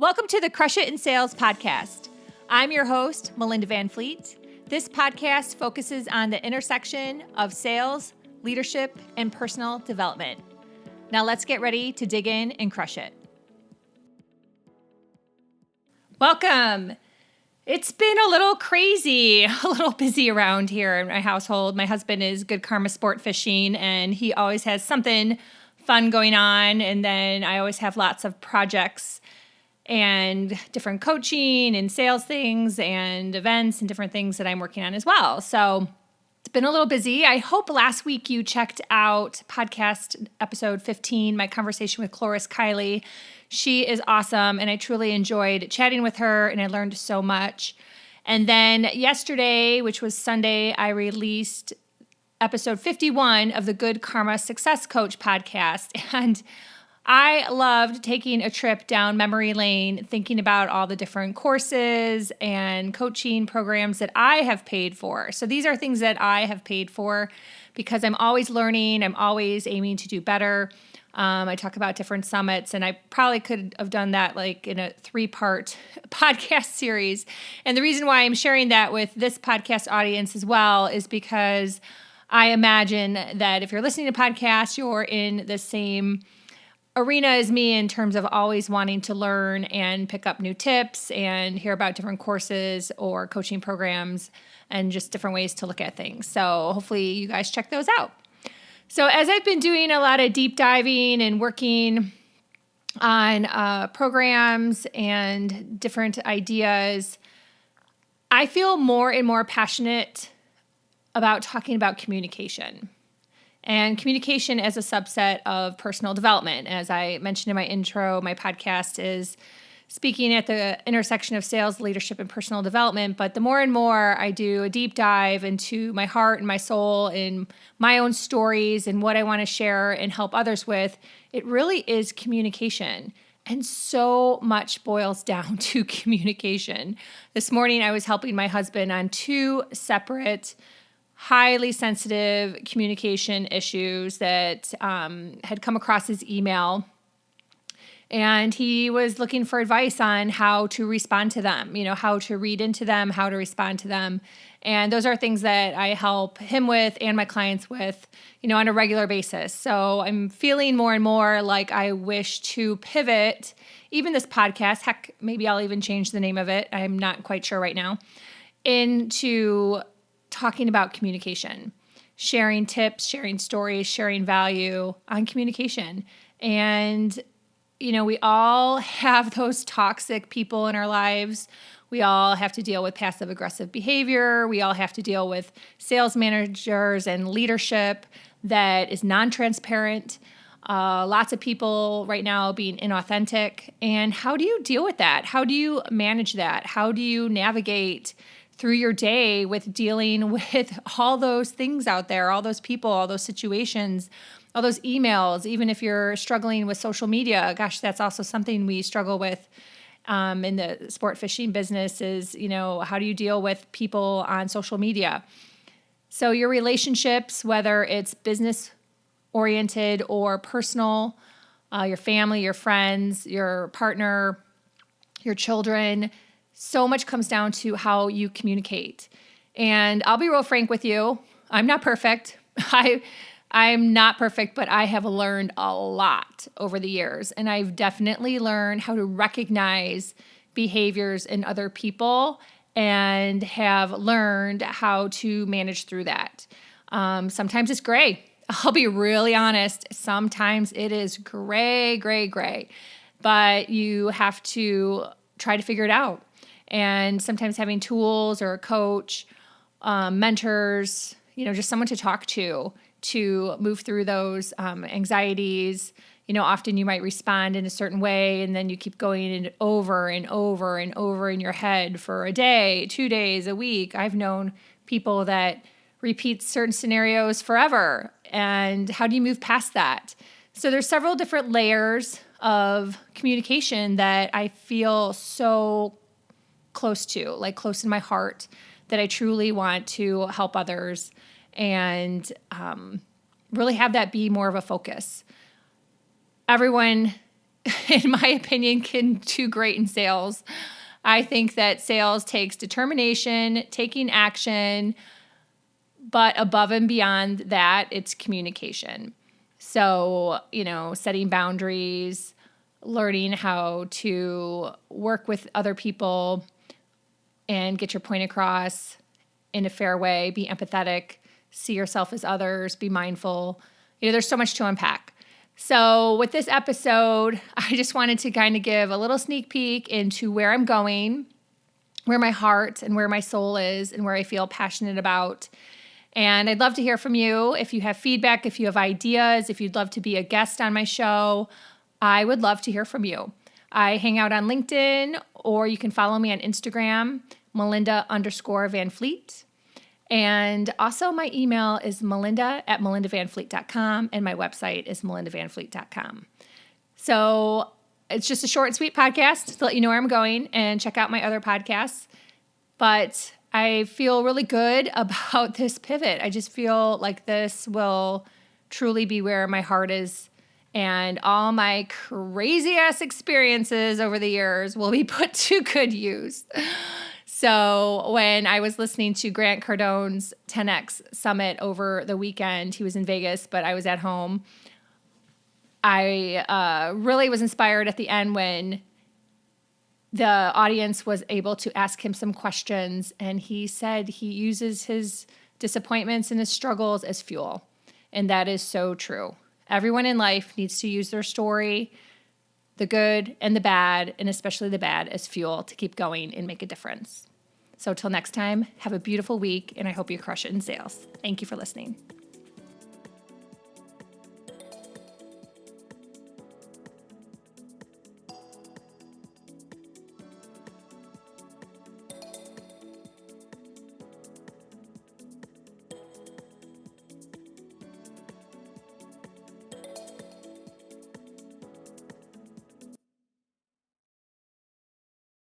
Welcome to the Crush It in Sales podcast. I'm your host, Melinda Van Fleet. This podcast focuses on the intersection of sales, leadership, and personal development. Now let's get ready to dig in and crush it. Welcome. It's been a little crazy, a little busy around here in my household. My husband is Good Karma Sport Fishing, and he always has something fun going on. And then I always have lots of projects and different coaching and sales things and events and different things that I'm working on as well. So it's been a little busy. I hope last week you checked out podcast episode 15, my conversation with Cloris Kiley. She is awesome, and I truly enjoyed chatting with her, and I learned so much. And then yesterday, which was Sunday, I released episode 51 of the Good Karma Success Coach podcast. And I loved taking a trip down memory lane, thinking about all the different courses and coaching programs that I have paid for. So these are things that I have paid for because I'm always learning. I'm always aiming to do better. I talk about different summits, and I probably could have done that like in a 3-part podcast series. And the reason why I'm sharing that with this podcast audience as well is because I imagine that if you're listening to podcasts, you're in the same arena as me in terms of always wanting to learn and pick up new tips and hear about different courses or coaching programs and just different ways to look at things. So hopefully you guys check those out. So as I've been doing a lot of deep diving and working on programs and different ideas, I feel more and more passionate about talking about communication. And communication as a subset of personal development. As I mentioned in my intro, my podcast is speaking at the intersection of sales, leadership, and personal development. But the more and more I do a deep dive into my heart and my soul and my own stories and what I want to share and help others with, it really is communication. And so much boils down to communication. This morning, I was helping my husband on 2 separate highly sensitive communication issues that had come across his email. And he was looking for advice on how to respond to them, how to read into them, how to respond to them. And those are things that I help him with and my clients with, on a regular basis. So I'm feeling more and more like I wish to pivot, even this podcast, heck, maybe I'll even change the name of it. I'm not quite sure right now, into talking about communication, sharing tips, sharing stories, sharing value on communication. And, we all have those toxic people in our lives. We all have to deal with passive aggressive behavior. We all have to deal with sales managers and leadership that is non-transparent. Lots of people right now being inauthentic. And how do you deal with that? How do you manage that? How do you navigate through your day with dealing with all those things out there, all those people, all those situations, all those emails, even if you're struggling with social media? Gosh, that's also something we struggle with in the sport fishing business is, how do you deal with people on social media? So your relationships, whether it's business oriented or personal, your family, your friends, your partner, your children, so much comes down to how you communicate. And I'll be real frank with you. I'm not perfect. I'm not perfect, but I have learned a lot over the years. And I've definitely learned how to recognize behaviors in other people and have learned how to manage through that. Sometimes it's gray. I'll be really honest. Sometimes it is gray. But you have to try to figure it out. And sometimes having tools or a coach, mentors, just someone to talk to move through those anxieties. Often you might respond in a certain way, and then you keep going in over and over and over in your head for a day, 2 days, a week. I've known people that repeat certain scenarios forever. And how do you move past that? So there's several different layers of communication that I feel so close to, like close in my heart, that I truly want to help others and really have that be more of a focus. Everyone in my opinion, can do great in sales. I think that sales takes determination, taking action, but above and beyond that, it's communication. So, setting boundaries, learning how to work with other people and get your point across in a fair way, be empathetic, see yourself as others, be mindful. There's so much to unpack. So with this episode, I just wanted to kind of give a little sneak peek into where I'm going, where my heart and where my soul is, and where I feel passionate about. And I'd love to hear from you. If you have feedback, if you have ideas, if you'd love to be a guest on my show, I would love to hear from you. I hang out on LinkedIn, or you can follow me on Instagram, Melinda_VanFleet. And also my email is melinda@melindavanfleet.com, and my website is melindavanfleet.com. So it's just a short and sweet podcast to let you know where I'm going, and check out my other podcasts. But I feel really good about this pivot. I just feel like this will truly be where my heart is, and all my crazy ass experiences over the years will be put to good use. So when I was listening to Grant Cardone's 10X Summit over the weekend, he was in Vegas, but I was at home. I really was inspired at the end when the audience was able to ask him some questions, and he said he uses his disappointments and his struggles as fuel. And that is so true. Everyone in life needs to use their story, the good and the bad, and especially the bad, as fuel to keep going and make a difference. So till next time, have a beautiful week, and I hope you crush it in sales. Thank you for listening.